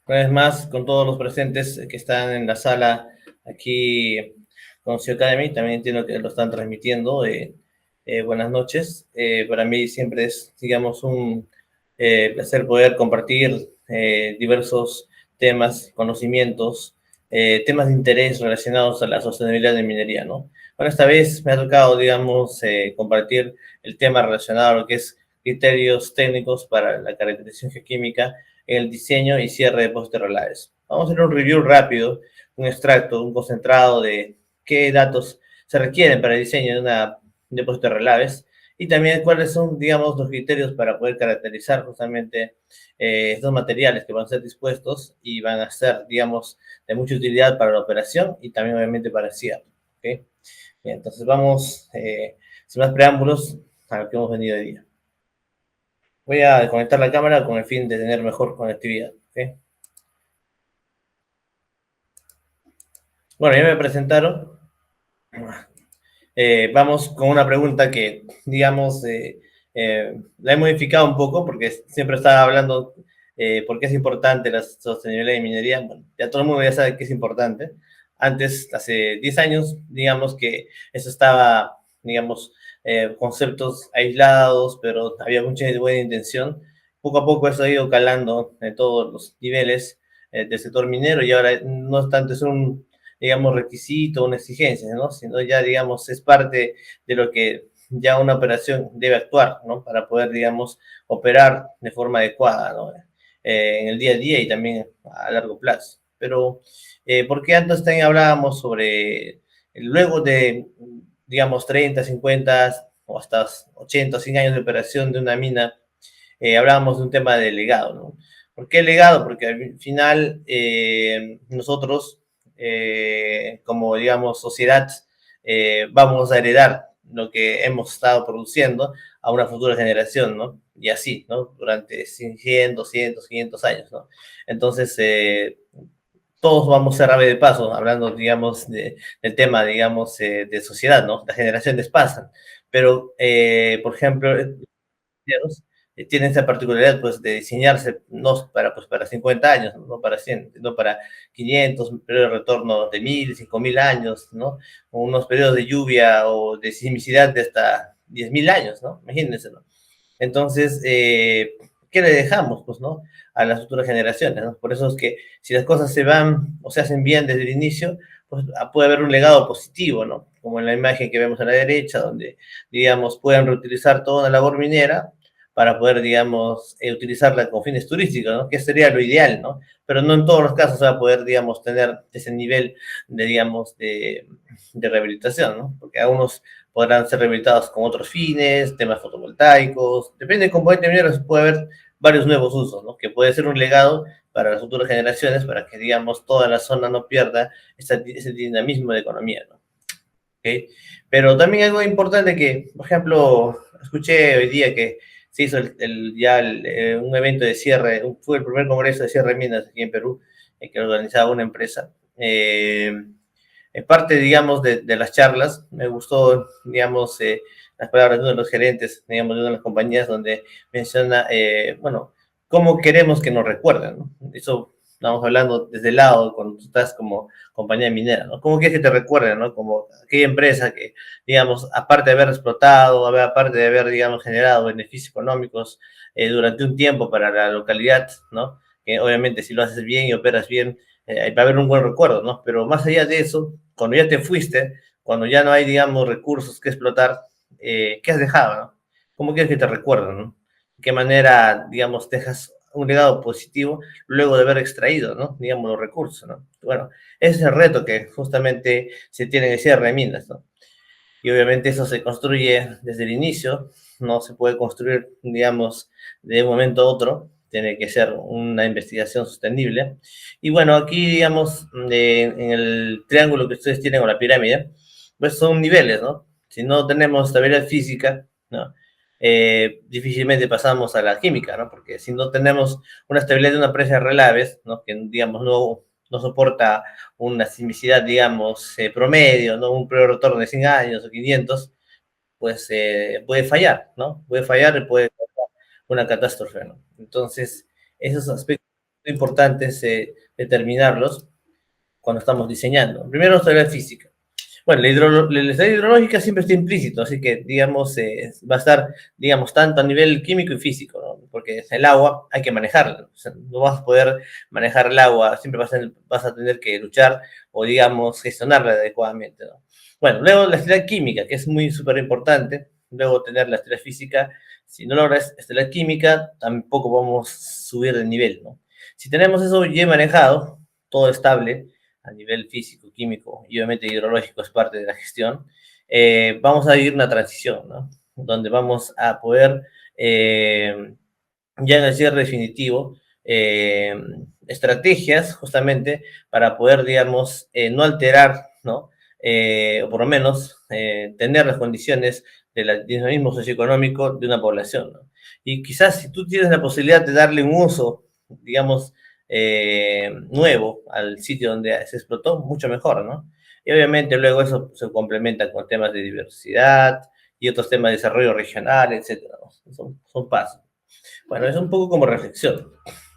Una vez más, con todos los presentes que están en la sala aquí con Ciudad Academy, también entiendo que lo están transmitiendo. Buenas noches. Para mí siempre es, digamos, un placer poder compartir diversos temas, conocimientos, temas de interés relacionados a la sostenibilidad de minería, ¿no? Bueno, esta vez me ha tocado, digamos, compartir el tema relacionado a lo que es criterios técnicos para la caracterización geoquímica en el diseño y cierre de depósitos relaves. Vamos a hacer un review rápido, un extracto, un concentrado de qué datos se requieren para el diseño de un depósito de relaves y también cuáles son, digamos, los criterios para poder caracterizar justamente estos materiales que van a ser dispuestos y van a ser, digamos, de mucha utilidad para la operación y también obviamente para el cierre. ¿Okay? Bien, entonces vamos, sin más preámbulos, a lo que hemos venido hoy día. Voy a conectar la cámara con el fin de tener mejor conectividad. ¿Okay? Bueno, ya me presentaron. Vamos con una pregunta que, digamos, la he modificado un poco porque siempre estaba hablando por qué es importante la sostenibilidad de minería. Bueno, ya todo el mundo ya sabe que es importante. Antes, hace 10 años, digamos que eso estaba, digamos, conceptos aislados, pero había mucha buena intención. Poco a poco eso ha ido calando en todos los niveles del sector minero y ahora no es tanto, es un digamos, requisito, una exigencia, ¿no? Sino ya, digamos, es parte de lo que ya una operación debe actuar, ¿no? Para poder, digamos, operar de forma adecuada, ¿no? En el día a día y también a largo plazo. Pero, ¿por qué antes también hablábamos sobre, luego de, digamos, 30, 50 o hasta 80 o 100 años de operación de una mina, hablábamos de un tema de legado, ¿no? ¿Por qué legado? Porque al final nosotros, como digamos sociedad, vamos a heredar lo que hemos estado produciendo a una futura generación, ¿no? Y así, ¿no? Durante 100, 200, 500 años, ¿no? Entonces, todos vamos a ser ave de paso, hablando, digamos, del tema, digamos, de sociedad, ¿no? Las generaciones pasan. Pero, por ejemplo, tiene esa particularidad pues, de diseñarse no para, pues, para 50 años, no para 100, sino para 500, un periodo de retorno de 1000, 5000 años, ¿no? O unos periodos de lluvia o de sismicidad de hasta 10.000 años, ¿no? Imagínense, ¿no? Entonces, ¿qué le dejamos, pues, no? A las futuras generaciones, ¿no? Por eso es que si las cosas se van o se hacen bien desde el inicio, pues puede haber un legado positivo, ¿no? Como en la imagen que vemos a la derecha, donde, digamos, pueden reutilizar toda una labor minera para poder, digamos, utilizarla con fines turísticos, ¿no? Que sería lo ideal, ¿no? Pero no en todos los casos se va a poder, digamos, tener ese nivel de, digamos, de rehabilitación, ¿no? Porque algunos podrán ser rehabilitados con otros fines, temas fotovoltaicos, depende del componente minero, puede haber varios nuevos usos, ¿no? Que puede ser un legado para las futuras generaciones, para que, digamos, toda la zona no pierda ese dinamismo de economía, ¿no? ¿Okay? Pero también algo importante que, por ejemplo, escuché hoy día que se hizo un evento de cierre, fue el primer congreso de cierre de minas aquí en Perú, que organizaba una empresa. Parte, digamos, de las charlas, me gustó, digamos, las palabras de uno de los gerentes, digamos, de una de las compañías donde menciona, bueno, cómo queremos que nos recuerden, ¿no? Eso estamos hablando desde el lado, cuando tú estás como compañía minera, ¿no? ¿Cómo quieres que te recuerden, ¿no? Como aquella empresa que, digamos, aparte de haber explotado, aparte de haber, digamos, generado beneficios económicos durante un tiempo para la localidad, ¿no? Que obviamente si lo haces bien y operas bien, va a haber un buen recuerdo, ¿no? Pero más allá de eso, cuando ya te fuiste, cuando ya no hay, digamos, recursos que explotar, ¿qué has dejado, no? ¿Cómo quieres que te recuerden, no? ¿De qué manera, digamos, dejas un legado positivo luego de haber extraído, ¿no? Digamos, los recursos, ¿no? Bueno, ese es el reto que justamente se tiene en el cierre de minas, ¿no? Y obviamente eso se construye desde el inicio, no se puede construir, digamos, de un momento a otro, tiene que ser una investigación sostenible. Y bueno, aquí, digamos, en el triángulo que ustedes tienen o la pirámide, pues son niveles, ¿no? Si no tenemos estabilidad física, ¿no? Difícilmente pasamos a la química, ¿no? Porque si no tenemos una estabilidad de una presa de relaves, ¿no? Que, digamos, no soporta una sismicidad, digamos, promedio, ¿no? Un periodo de retorno de 100 años o 500, pues puede fallar, ¿no? Puede fallar y puede ser una catástrofe, ¿no? Entonces, esos aspectos. lo importante es determinarlos cuando estamos diseñando. Primero, la física. Bueno, la estabilidad hidrológica siempre está implícito, así que, digamos, va a estar, digamos, tanto a nivel químico y físico, ¿no? Porque el agua hay que manejarla, o sea, no vas a poder manejar el agua, siempre vas a tener que luchar o, digamos, gestionarla adecuadamente, ¿no? Bueno, luego la estabilidad química, que es muy súper importante, luego tener la estabilidad física. Si no logras estabilidad química, tampoco vamos a subir de nivel, ¿no? Si tenemos eso bien manejado, todo estable, a nivel físico, químico y obviamente hidrológico es parte de la gestión, vamos a vivir una transición, ¿no? Donde vamos a poder, ya en el cierre definitivo, eh, estrategias justamente para poder, digamos, no alterar, ¿no? O por lo menos tener las condiciones del dinamismo socioeconómico de una población, ¿no? Y quizás si tú tienes la posibilidad de darle un uso, digamos, nuevo al sitio donde se explotó, mucho mejor, ¿no? Y obviamente luego eso se complementa con temas de diversidad y otros temas de desarrollo regional, etcétera, ¿no? Son pasos. Bueno, es un poco como reflexión,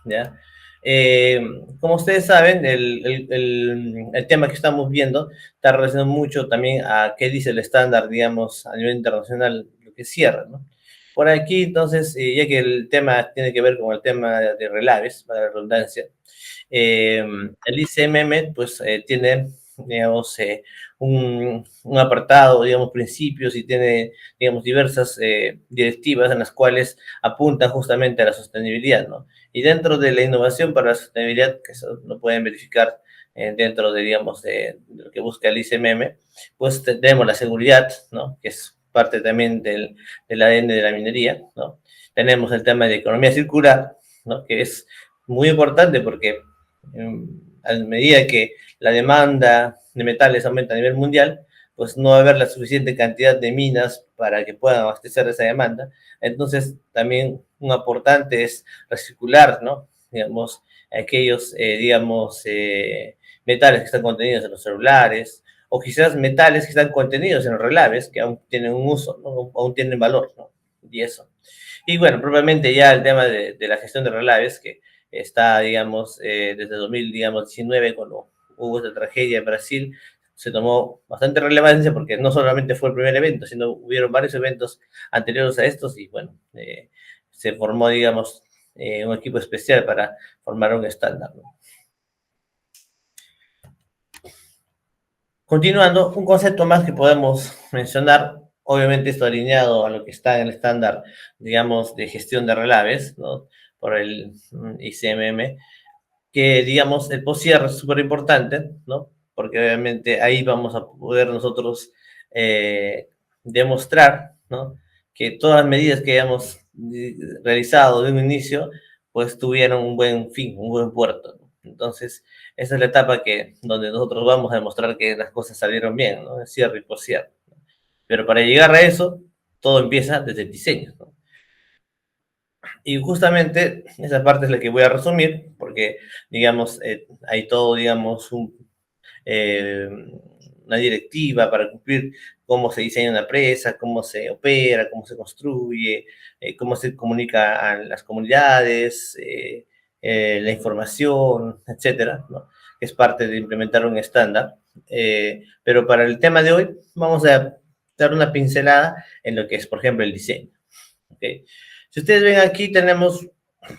¿ya? Eh, Como ustedes saben, el tema que estamos viendo está relacionado mucho también a qué dice el estándar, digamos, a nivel internacional, lo que cierra, ¿no? Por aquí, entonces, ya que el tema tiene que ver con el tema de relaves, para la redundancia, el ICMM, pues, tiene, digamos, un apartado, digamos, principios y tiene, digamos, diversas directivas en las cuales apuntan justamente a la sostenibilidad, ¿no? Y dentro de la innovación para la sostenibilidad, que eso lo pueden verificar dentro de, digamos, de lo que busca el ICMM, pues tenemos la seguridad, ¿no? Que es parte también del ADN de la minería, ¿no? Tenemos el tema de economía circular, ¿no? Que es muy importante porque a medida que la demanda de metales aumenta a nivel mundial, pues no va a haber la suficiente cantidad de minas para que puedan abastecer esa demanda. Entonces, también un aportante es recircular, ¿no? Digamos, aquellos, digamos, metales que están contenidos en los celulares, o quizás metales que están contenidos en los relaves, que aún tienen un uso, ¿no? Aún tienen valor, ¿no? Y eso. Y bueno, propiamente ya el tema de la gestión de relaves, que está, digamos, desde 2019, cuando hubo esta tragedia en Brasil, se tomó bastante relevancia porque no solamente fue el primer evento, sino hubieron varios eventos anteriores a estos y bueno, se formó, digamos, un equipo especial para formar un estándar, ¿no? Continuando, un concepto más que podemos mencionar, obviamente esto alineado a lo que está en el estándar, digamos, de gestión de relaves, ¿no? Por el ICMM, que, digamos, el post-cierre es súper importante, ¿no? Porque obviamente ahí vamos a poder nosotros demostrar, ¿no? Que todas las medidas que hayamos realizado de un inicio, pues tuvieron un buen fin, un buen puerto, ¿no? Entonces, esa es la etapa donde nosotros vamos a demostrar que las cosas salieron bien, ¿no? El cierre y post-cierre. Pero para llegar a eso, todo empieza desde el diseño, ¿no? Y justamente esa parte es la que voy a resumir, porque, digamos, hay todo, digamos, eh, una directiva para cumplir cómo se diseña una presa, cómo se opera, cómo se construye, cómo se comunica a las comunidades, la información, etcétera, ¿no? Que es parte de implementar un estándar. Pero para el tema de hoy, vamos a dar una pincelada en lo que es, por ejemplo, el diseño. ¿Okay? Si ustedes ven aquí, tenemos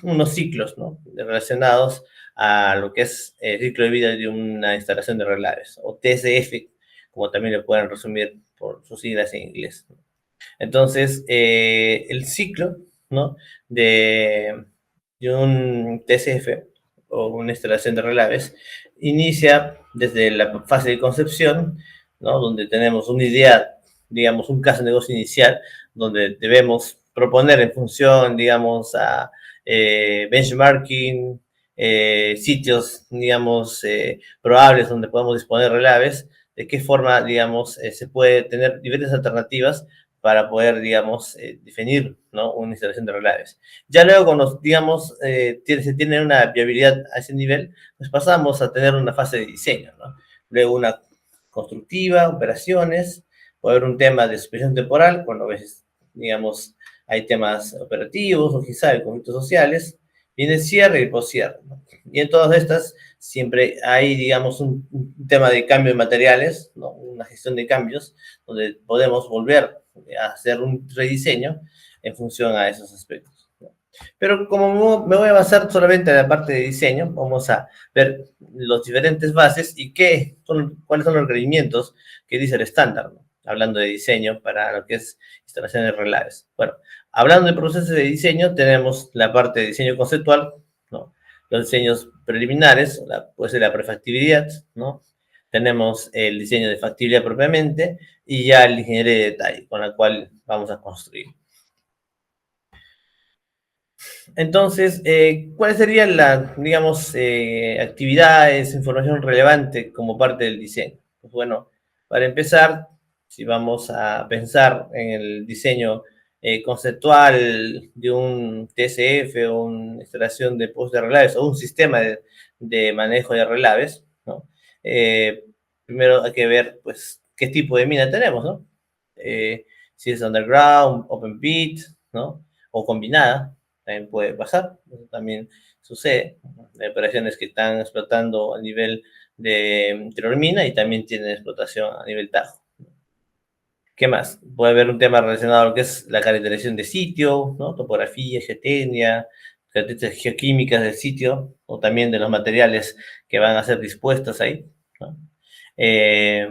unos ciclos, ¿no? Relacionados a lo que es el ciclo de vida de una instalación de relaves, o TCF, como también le pueden resumir por sus siglas en inglés. Entonces, el ciclo, ¿no? De un TCF o una instalación de relaves inicia desde la fase de concepción, ¿no? Donde tenemos una idea, digamos, un caso de negocio inicial, donde debemos proponer en función, digamos, a benchmarking, sitios, digamos, probables donde podamos disponer relaves, de qué forma, digamos, se puede tener diferentes alternativas para poder, digamos, definir, ¿no? Una instalación de relaves. Ya luego, cuando, digamos, se tiene una viabilidad a ese nivel, pues pasamos a tener una fase de diseño, ¿no? Luego una constructiva, operaciones, puede haber un tema de supervisión temporal, cuando a veces, digamos, hay temas operativos o quizá de conflictos sociales, viene cierre y poscierre, ¿no? Y en todas estas siempre hay, digamos, un tema de cambio de materiales, ¿no? Una gestión de cambios, donde podemos volver a hacer un rediseño en función a esos aspectos, ¿no? Pero como me voy a basar solamente en la parte de diseño, vamos a ver los diferentes bases y cuáles son los requerimientos que dice el estándar, ¿no? Hablando de diseño para lo que es instalaciones relaves. Bueno, hablando de procesos de diseño, tenemos la parte de diseño conceptual, ¿no? Los diseños preliminares, puede ser la prefactibilidad, ¿no? Tenemos el diseño de factibilidad propiamente y ya el ingeniería de detalle, con la cual vamos a construir. Entonces, ¿cuáles serían las, digamos, actividades, información relevante como parte del diseño? Pues bueno, para empezar, si vamos a pensar en el diseño conceptual de un TCF o una instalación de postes de relaves o un sistema de manejo de relaves, ¿no? Primero hay que ver, pues, qué tipo de mina tenemos, ¿no? Si es underground, open pit, ¿no? O combinada, también puede pasar, también sucede. Hay operaciones que están explotando a nivel de interior y también tienen explotación a nivel Tajo. ¿Qué más? Puede haber un tema relacionado a lo que es la caracterización de sitio, ¿no? Topografía, geotecnia, características geoquímicas del sitio, o también de los materiales que van a ser dispuestos ahí, ¿no? Eh,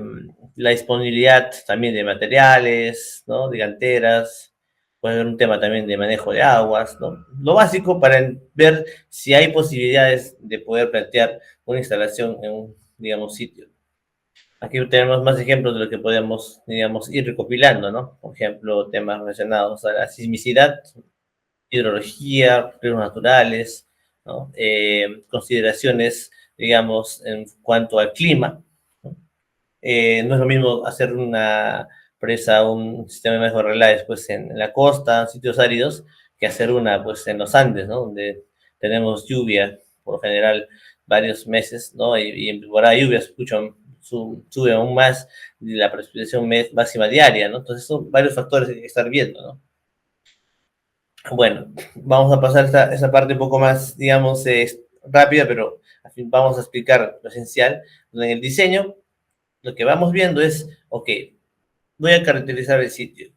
la disponibilidad también de materiales, ¿no? De canteras, puede haber un tema también de manejo de aguas, ¿no? Lo básico para ver si hay posibilidades de poder plantear una instalación en un, digamos, sitio. Aquí tenemos más ejemplos de lo que podemos, digamos, ir recopilando, ¿no? Por ejemplo, temas relacionados a la sismicidad, hidrología, riesgos naturales, ¿no? Consideraciones, digamos, en cuanto al clima, ¿no? No es lo mismo hacer una presa, un sistema de manejo de relaves, pues, en la costa, en sitios áridos, que hacer una, pues, en los Andes, ¿no? Donde tenemos lluvia, por lo general, varios meses, ¿no? Y en temporada de lluvias sube aún más la precipitación máxima diaria, ¿no? Entonces son varios factores que hay que estar viendo, ¿no? Bueno, vamos a pasar esa parte un poco más, digamos, rápida, pero al fin vamos a explicar lo esencial. En el diseño, lo que vamos viendo es, ok, voy a caracterizar el sitio,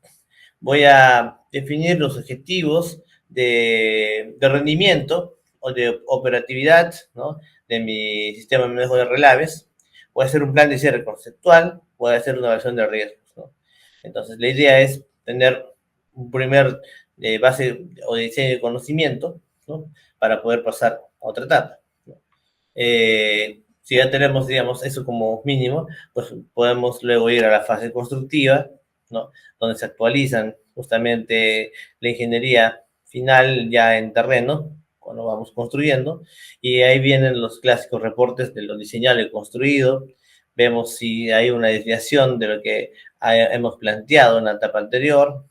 voy a definir los objetivos de rendimiento o de operatividad, ¿no? De mi sistema de manejo de relaves, voy a hacer un plan de cierre conceptual, voy a hacer una evaluación de riesgos, ¿no? Entonces, la idea es tener un primer base o de diseño de conocimiento, ¿no? Para poder pasar a otra etapa, ¿no? Si ya tenemos, digamos, eso como mínimo, pues podemos luego ir a la fase constructiva, ¿no? Donde se actualizan justamente la ingeniería final ya en terreno, cuando vamos construyendo, y ahí vienen los clásicos reportes de lo diseñado y construido, vemos si hay una desviación de lo que hemos planteado en la etapa anterior,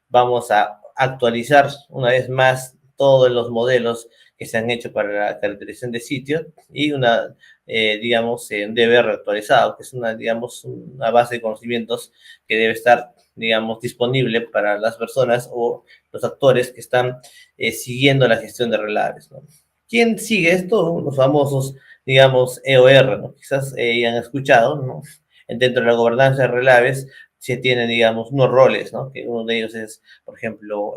vamos a actualizar una vez más todos los modelos que se han hecho para la caracterización de sitios y una, digamos, un DBR actualizado, que es una, digamos, una base de conocimientos que debe estar, digamos, disponible para las personas o los actores que están siguiendo la gestión de relaves, ¿no? ¿Quién sigue esto? Los famosos, digamos, EOR, ¿no? Quizás han escuchado, ¿no? Dentro de la gobernanza de relaves se tienen, digamos, unos roles, ¿no? Que uno de ellos es, por ejemplo,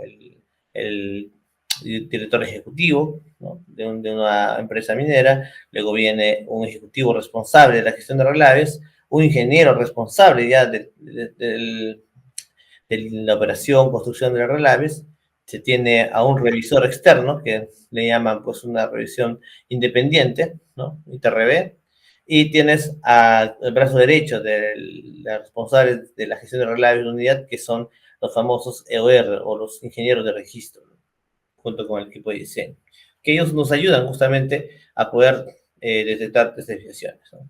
el director ejecutivo, ¿no? De una empresa minera, luego viene un ejecutivo responsable de la gestión de relaves, un ingeniero responsable ya de la operación, construcción de relaves, se tiene a un revisor externo, que le llaman pues una revisión independiente, ¿no? ITRB, y tienes al brazo derecho de la responsable de la gestión de relaves de la unidad, que son los famosos EOR o los ingenieros de registro, ¿no? Junto con el equipo de diseño, que ellos nos ayudan justamente a poder detectar estas desviaciones, ¿no?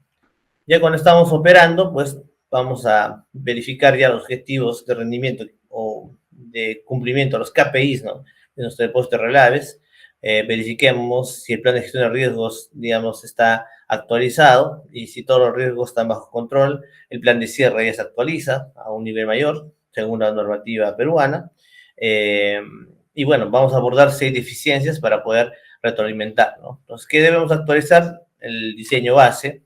Ya cuando estamos operando, pues vamos a verificar ya los objetivos de rendimiento o de cumplimiento, los KPIs, ¿no? De nuestro depósito de relaves. Verifiquemos si el plan de gestión de riesgos, digamos, está actualizado y si todos los riesgos están bajo control, el plan de cierre ya se actualiza a un nivel mayor, según la normativa peruana. y bueno, vamos a abordar 6 deficiencias para poder retroalimentar, ¿no? Entonces, ¿qué debemos actualizar? El diseño base,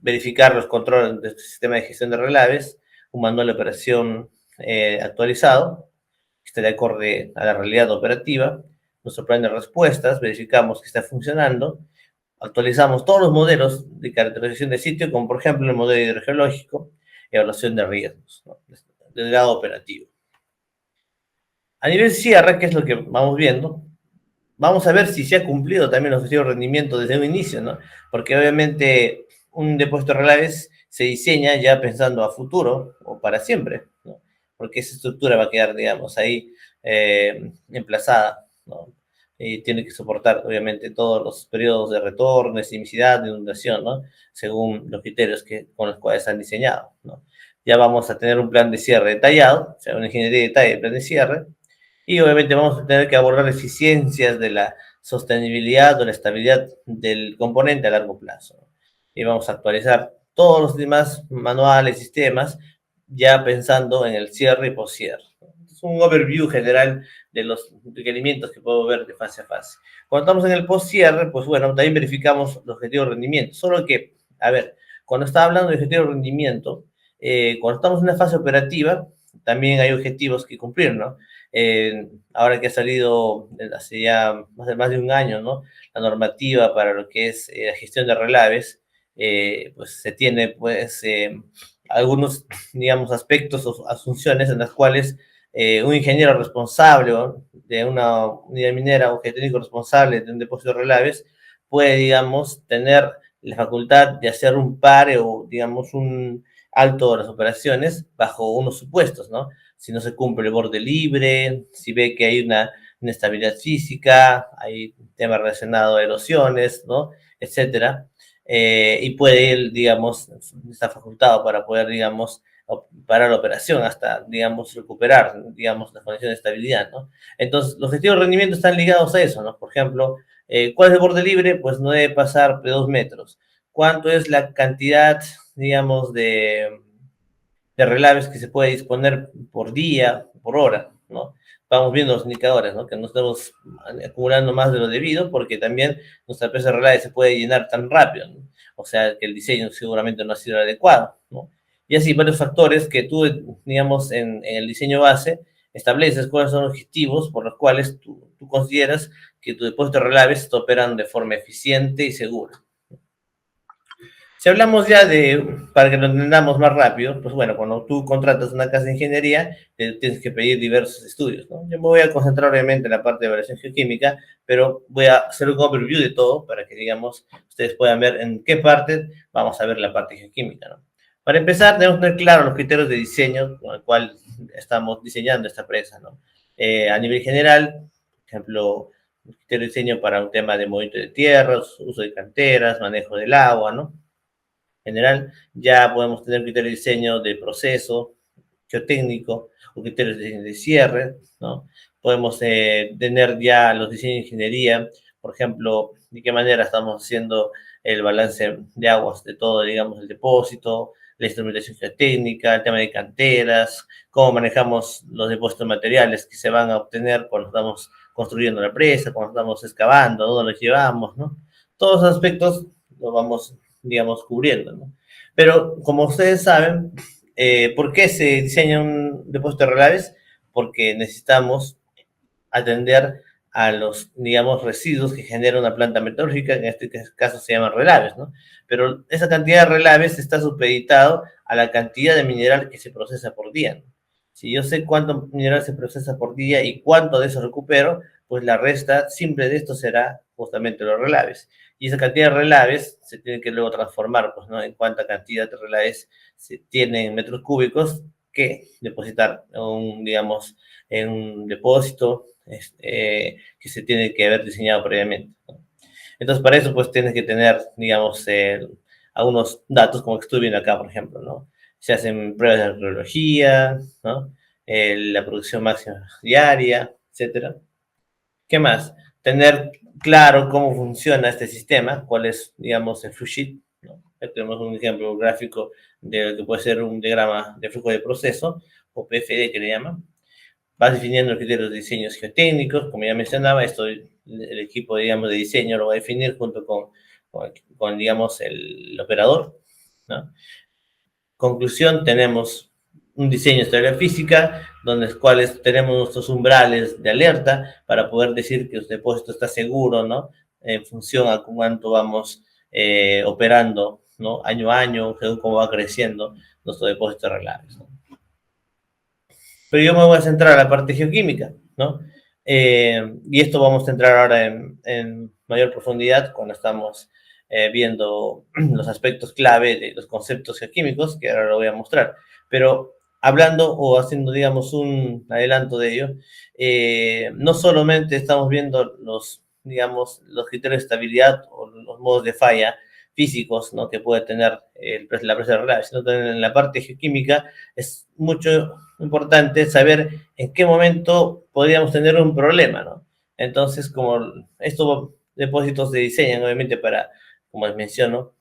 verificar los controles del sistema de gestión de relaves, un manual de operación actualizado, que esté de acorde a la realidad operativa, nuestro plan de respuestas, verificamos que está funcionando, actualizamos todos los modelos de caracterización de sitio, como por ejemplo el modelo hidrogeológico, evaluación de riesgos, ¿no? Del grado operativo. A nivel cierre, ¿qué es lo que vamos viendo? Vamos a ver si se ha cumplido también el objetivo de rendimiento desde un inicio, ¿no? Porque obviamente un depósito de relaves se diseña ya pensando a futuro o para siempre, ¿no? Porque esa estructura va a quedar, digamos, ahí emplazada, ¿no? Y tiene que soportar, obviamente, todos los periodos de retorno, de sismicidad, de inundación, ¿no? Según los criterios con los cuales han diseñado, ¿no? Ya vamos a tener un plan de cierre detallado, o sea, una ingeniería de detalle del plan de cierre, y obviamente vamos a tener que abordar eficiencias de la sostenibilidad o la estabilidad del componente a largo plazo. Y vamos a actualizar todos los demás manuales, sistemas, ya pensando en el cierre y poscierre. Es un overview general de los requerimientos que puedo ver de fase a fase. Cuando estamos en el poscierre, pues bueno, también verificamos los objetivos de rendimiento. Solo que, a ver, cuando está hablando de objetivos de rendimiento, cuando estamos en una fase operativa, también hay objetivos que cumplir, ¿no? Ahora que ha salido hace ya más de un año, ¿no? La normativa para lo que es la gestión de relaves, pues se tiene, pues, algunos, digamos, aspectos o asunciones en las cuales un ingeniero responsable, ¿no?, de una unidad minera o geotécnico responsable de un depósito de relaves puede, digamos, tener la facultad de hacer un pare o, digamos, un alto de las operaciones bajo unos supuestos, ¿no? Si no se cumple el borde libre, si ve que hay una inestabilidad física, hay temas relacionados a erosiones, ¿no? Etcétera. Y puede ir, digamos, está facultado para poder, digamos, parar la operación hasta, digamos, recuperar, digamos, las condiciones de estabilidad, ¿no? Entonces, los objetivos de rendimiento están ligados a eso, ¿no? Por ejemplo, ¿cuál es el borde libre? Pues no debe pasar de 2 metros. ¿Cuánto es la cantidad, digamos, de relaves que se puede disponer por día, por hora, ¿no? Vamos viendo los indicadores, ¿no? Que no estamos acumulando más de lo debido, porque también nuestra presa de relaves se puede llenar tan rápido, ¿no? O sea, que el diseño seguramente no ha sido el adecuado, ¿no? Y así varios factores que tú, digamos, en el diseño base, estableces cuáles son los objetivos por los cuales tú consideras que tu depósito de relaves está operando de forma eficiente y segura. Si hablamos ya para que lo entendamos más rápido, pues bueno, cuando tú contratas una casa de ingeniería, tienes que pedir diversos estudios, ¿no? Yo me voy a concentrar obviamente en la parte de evaluación geoquímica, pero voy a hacer un overview de todo para que, digamos, ustedes puedan ver en qué parte vamos a ver la parte geoquímica, ¿no? Para empezar, debemos tener claros los criterios de diseño con el cual estamos diseñando esta presa, ¿no? A nivel general, por ejemplo, un criterio de diseño para un tema de movimiento de tierras, uso de canteras, manejo del agua, ¿no? General, ya podemos tener criterios de diseño de proceso, geotécnico, o criterios de diseño de cierre, ¿no? Podemos tener ya los diseños de ingeniería, por ejemplo, de qué manera estamos haciendo el balance de aguas de todo, digamos, el depósito, la instrumentación geotécnica, el tema de canteras, cómo manejamos los depósitos materiales que se van a obtener cuando estamos construyendo la presa, cuando estamos excavando, dónde los llevamos, ¿no? Todos los aspectos los vamos, digamos, cubriendo, ¿no? Pero como ustedes saben, ¿por qué se diseña un depósito de relaves? Porque necesitamos atender a los, digamos, residuos que genera una planta metalúrgica, en este caso se llaman relaves, ¿no? Pero esa cantidad de relaves está supeditado a la cantidad de mineral que se procesa por día, ¿no? Si yo sé cuánto mineral se procesa por día y cuánto de eso recupero, pues la resta simple de esto será justamente los relaves. Y esa cantidad de relaves se tiene que luego transformar, pues, ¿no? En cuánta cantidad de relaves se tienen en metros cúbicos que depositar, digamos, en un depósito que se tiene que haber diseñado previamente, ¿no? Entonces, para eso, pues, tienes que tener, digamos, algunos datos, como que estoy viendo acá, por ejemplo, ¿no? Se hacen pruebas de radiología, ¿no? La producción máxima diaria, etcétera. ¿Qué más? Tener claro cómo funciona este sistema, cuál es, digamos, el flowsheet, ¿no? Aquí tenemos un ejemplo gráfico de lo que puede ser un diagrama de flujo de proceso, o PFD que le llaman. vas definiendo los criterios de diseños geotécnicos, como ya mencionaba, esto el equipo, digamos, de diseño lo va a definir junto con digamos, el operador, ¿no? Conclusión, tenemos un diseño de teoría física, donde los cuales tenemos nuestros umbrales de alerta para poder decir que el depósito está seguro, ¿no? En función a cuánto vamos operando, ¿no? Año a año, según cómo va creciendo nuestro depósito de relaves, ¿no? Pero yo me voy a centrar a la parte geoquímica, ¿no? Y esto vamos a entrar ahora en mayor profundidad cuando estamos viendo los aspectos clave de los conceptos geoquímicos, que ahora lo voy a mostrar. Pero hablando o haciendo, digamos, un adelanto de ello, no solamente estamos viendo los, digamos, los criterios de estabilidad o los modos de falla físicos, ¿no? Que puede tener la presa de relaves, sino también en la parte geoquímica es mucho importante saber en qué momento podríamos tener un problema, ¿no? Entonces, como estos depósitos se diseñan, obviamente, para, como les menciono,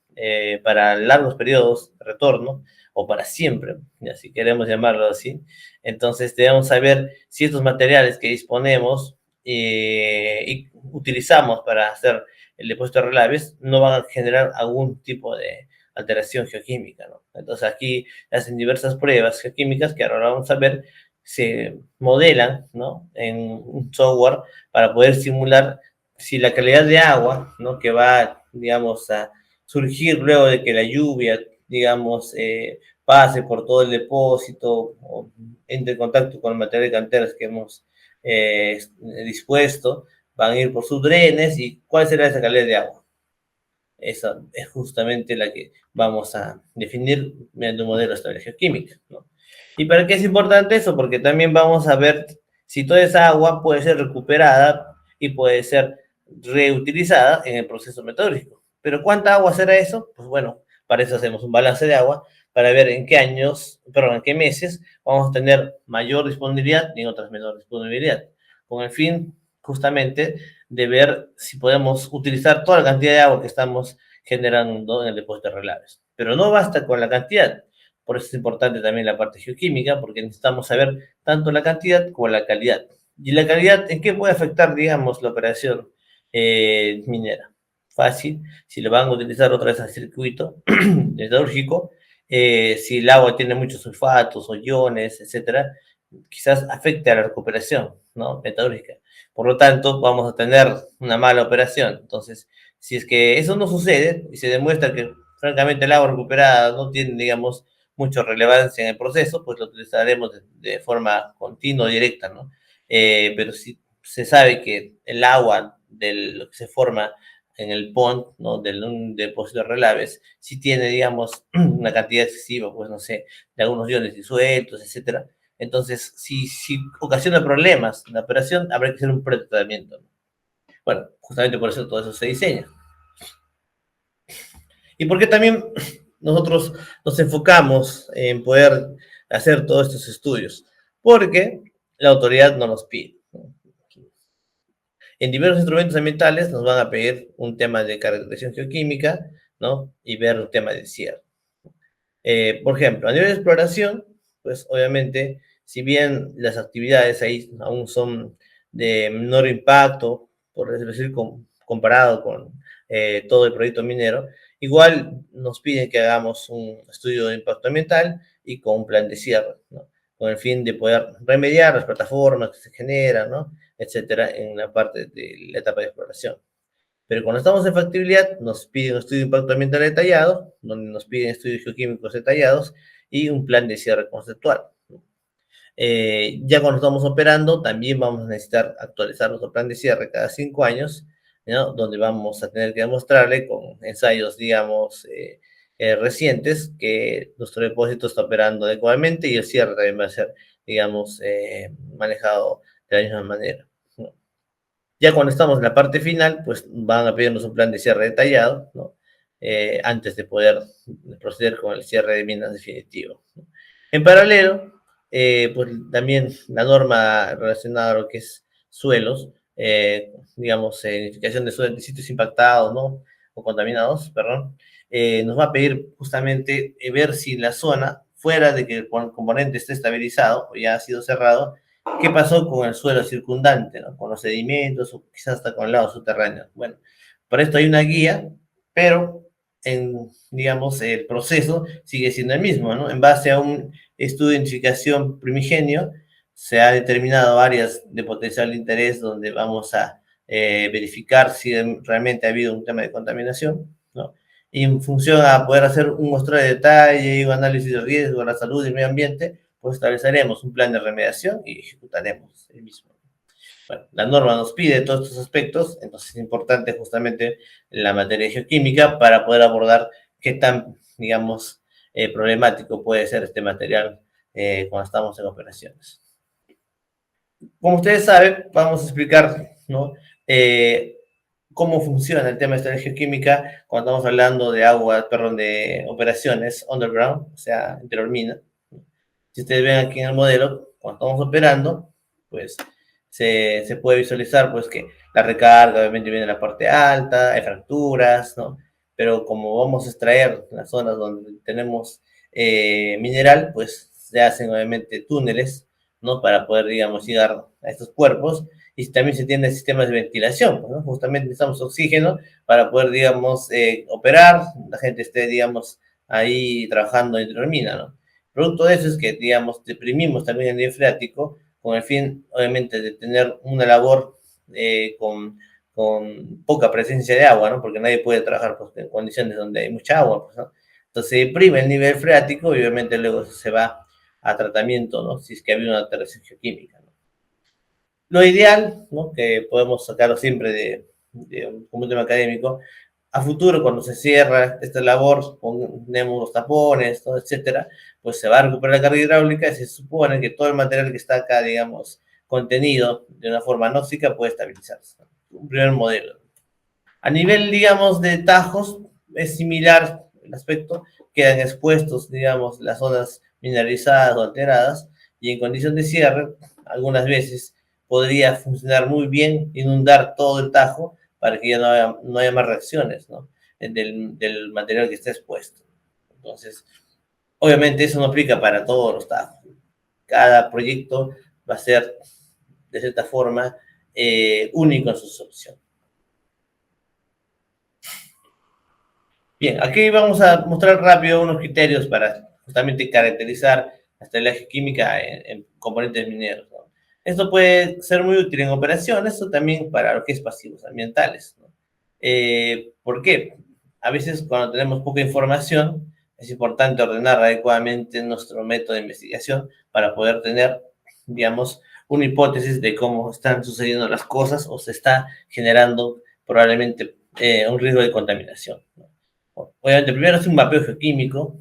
para largos periodos de retorno, o para siempre, ya si queremos llamarlo así, entonces debemos saber si estos materiales que disponemos y utilizamos para hacer el depósito de relaves no van a generar algún tipo de alteración geoquímica, ¿no? Entonces aquí hacen diversas pruebas geoquímicas que ahora vamos a ver, se modelan, ¿no? En un software para poder simular si la calidad de agua, ¿no? Que va, digamos, a surgir luego de que la lluvia, digamos, pase por todo el depósito o entre en contacto con el material de canteras que hemos dispuesto, van a ir por sus drenes y cuál será esa calidad de agua. Esa es justamente la que vamos a definir mediante un modelo de estabilidad geoquímica, ¿no? ¿Y para qué es importante eso? Porque también vamos a ver si toda esa agua puede ser recuperada y puede ser reutilizada en el proceso meteorológico. ¿Pero cuánta agua será eso? Pues bueno, para eso hacemos un balance de agua, para ver en qué años, perdón, en qué meses vamos a tener mayor disponibilidad y en otras menor disponibilidad, con el fin justamente de ver si podemos utilizar toda la cantidad de agua que estamos generando en el depósito de relaves. Pero no basta con la cantidad, por eso es importante también la parte geoquímica, porque necesitamos saber tanto la cantidad como la calidad. ¿Y la calidad en qué puede afectar, digamos, la operación minera? Fácil, si le van a utilizar otra vez al circuito metalúrgico, si el agua tiene muchos sulfatos o iones, etcétera, quizás afecte a la recuperación, ¿no? Metalúrgica. Por lo tanto, vamos a tener una mala operación. Entonces, si es que eso no sucede y se demuestra que, francamente, el agua recuperada no tiene, digamos, mucha relevancia en el proceso, pues lo utilizaremos de forma continua, directa, ¿no? Pero si se sabe que el agua de lo que se forma en el pond, ¿no? De un depósito de relaves, si tiene, digamos, una cantidad excesiva, pues no sé, de algunos iones disueltos, etcétera. Entonces, si ocasiona problemas en la operación, habrá que hacer un pretratamiento, ¿no? Bueno, justamente por eso todo eso se diseña. Y porque también nosotros nos enfocamos en poder hacer todos estos estudios, porque la autoridad no nos pide, ¿no? En diversos instrumentos ambientales nos van a pedir un tema de caracterización geoquímica, ¿no? Y ver un tema de cierre. Por ejemplo, a nivel de exploración, pues obviamente, si bien las actividades ahí aún son de menor impacto, por decir, comparado con todo el proyecto minero, igual nos piden que hagamos un estudio de impacto ambiental y con un plan de cierre, ¿no? Con el fin de poder remediar las plataformas que se generan, ¿no? Etcétera, en la parte de la etapa de exploración. Pero cuando estamos en factibilidad, nos piden un estudio de impacto ambiental detallado, donde nos piden estudios geoquímicos detallados y un plan de cierre conceptual. Ya cuando estamos operando, también vamos a necesitar actualizar nuestro plan de cierre cada 5 años, ¿no? Donde vamos a tener que demostrarle con ensayos, digamos, recientes que nuestro depósito está operando adecuadamente y el cierre también va a ser, digamos, manejado de la misma manera, ¿no? Ya cuando estamos en la parte final, pues van a pedirnos un plan de cierre detallado, ¿no? Antes de poder proceder con el cierre de minas definitivo, ¿no? En paralelo, pues también la norma relacionada a lo que es suelos, digamos, identificación de sitios impactados, ¿no? O contaminados, perdón, nos va a pedir justamente ver si la zona, fuera de que el componente esté estabilizado o ya ha sido cerrado, ¿Qué pasó con el suelo circundante, ¿no? Con los sedimentos o quizás hasta con el lado subterráneo? Bueno, por esto hay una guía, pero digamos, el proceso sigue siendo el mismo, ¿no? En base a un estudio de identificación primigenio, se ha determinado áreas de potencial interés donde vamos a verificar si realmente ha habido un tema de contaminación, ¿no? Y en función a poder hacer un muestreo de detalle y un análisis de riesgo a la salud y el medio ambiente, pues estableceremos un plan de remediación y ejecutaremos el mismo. Bueno, la norma nos pide todos estos aspectos, entonces es importante justamente la materia geoquímica para poder abordar qué tan, digamos, problemático puede ser este material cuando estamos en operaciones. Como ustedes saben, vamos a explicar, ¿no? Cómo funciona el tema de esta geoquímica cuando estamos hablando de agua, perdón, de operaciones underground, o sea, interormina. Si ustedes ven aquí en el modelo, cuando estamos operando, pues se puede visualizar pues que la recarga obviamente viene en la parte alta, hay fracturas, ¿no? Pero como vamos a extraer las zonas donde tenemos mineral, pues se hacen obviamente túneles, ¿no? Para poder, digamos, llegar a estos cuerpos. Y también se tienen sistemas de ventilación, ¿no? Justamente necesitamos oxígeno para poder, digamos, operar, la gente esté, digamos, ahí trabajando en termina, ¿no? Producto de eso es que, digamos, deprimimos también el nivel freático con el fin, obviamente, de tener una labor con poca presencia de agua, ¿no? Porque nadie puede trabajar pues, en condiciones donde hay mucha agua, pues, ¿no? Entonces se deprime el nivel freático y obviamente luego se va a tratamiento, ¿no? Si es que ha habido una alteración geoquímica, ¿no? Lo ideal, ¿no? Que podemos sacarlo siempre como un tema académico, a futuro, cuando se cierra esta labor, ponemos los tapones, ¿no? Etcétera, pues se va a recuperar la carga hidráulica y se supone que todo el material que está acá, digamos, contenido de una forma anóxica puede estabilizarse, ¿no? Un primer modelo. A nivel, digamos, de tajos, es similar el aspecto, quedan expuestos, digamos, las zonas mineralizadas o alteradas, y en condición de cierre, algunas veces podría funcionar muy bien inundar todo el tajo para que ya no haya más reacciones, ¿no? Del material que está expuesto. Entonces, obviamente eso no aplica para todos los tajos. Cada proyecto va a ser, de cierta forma, único en su solución. Bien, aquí vamos a mostrar rápido unos criterios para justamente caracterizar la estabilidad química en componentes mineros, ¿no? Esto puede ser muy útil en operaciones o también para lo que es pasivos ambientales, ¿no? ¿Por qué? A veces cuando tenemos poca información es importante ordenar adecuadamente nuestro método de investigación para poder tener, digamos, una hipótesis de cómo están sucediendo las cosas o se está generando probablemente un riesgo de contaminación, ¿no? Obviamente, primero es un mapeo geoquímico,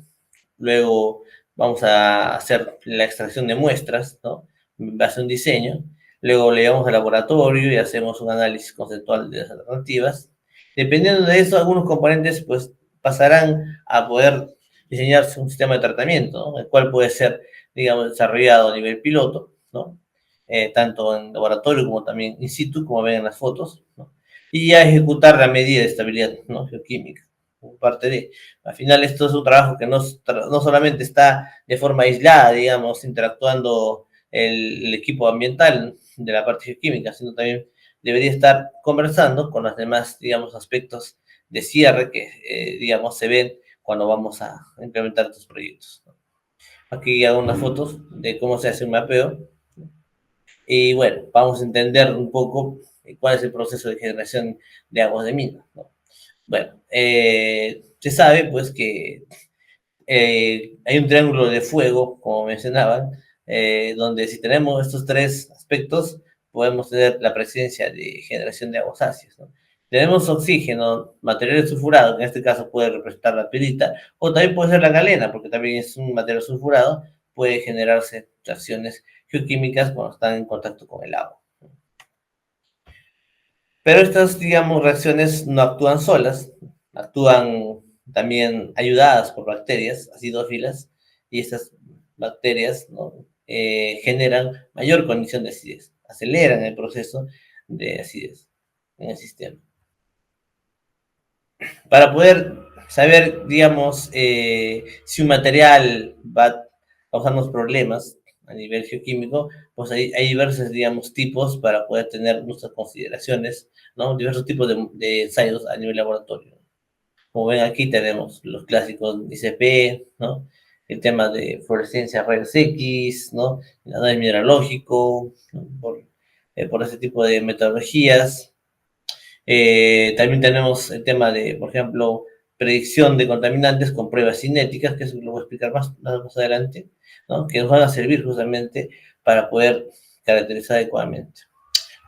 luego vamos a hacer la extracción de muestras, ¿no? Va a ser un diseño, luego le llevamos al laboratorio y hacemos un análisis conceptual de las alternativas. Dependiendo de eso, algunos componentes pues pasarán a poder diseñarse un sistema de tratamiento, ¿no? El cual puede ser, digamos, desarrollado a nivel piloto, ¿no? Tanto en laboratorio como también in situ, como ven en las fotos, ¿no? Y a ejecutar la medida de estabilidad, ¿no? Geoquímica parte de. Al final esto es un trabajo que no solamente está de forma aislada, digamos, interactuando el equipo ambiental de la parte geoquímica, sino también debería estar conversando con los demás, digamos, aspectos de cierre que, digamos, se ven cuando vamos a implementar estos proyectos. Aquí hago unas fotos de cómo se hace un mapeo y bueno, vamos a entender un poco cuál es el proceso de generación de aguas de mina, ¿no? Bueno, se sabe pues que hay un triángulo de fuego, como mencionaban, donde si tenemos estos tres aspectos, podemos tener la presencia de generación de aguas ácidas, ¿no? Tenemos oxígeno, material sulfurado, que en este caso puede representar la pirita, o también puede ser la galena, porque también es un material sulfurado, puede generarse reacciones geoquímicas cuando están en contacto con el agua. Pero estas, digamos, reacciones no actúan solas, actúan también ayudadas por bacterias acidófilas y estas bacterias, ¿no? Generan mayor condición de acidez, aceleran el proceso de acidez en el sistema. Para poder saber, digamos, si un material va a causarnos problemas, a nivel geoquímico, pues hay diversos, digamos, tipos para poder tener nuestras consideraciones, ¿no? Diversos tipos de ensayos a nivel laboratorio. Como ven aquí tenemos los clásicos ICP, ¿no? El tema de fluorescencia rayos X, ¿no? El análisis mineralógico, ¿no? Por ese tipo de metodologías. También tenemos el tema de, por ejemplo, predicción de contaminantes con pruebas cinéticas, que eso lo voy a explicar más adelante, ¿no? Que nos van a servir justamente para poder caracterizar adecuadamente.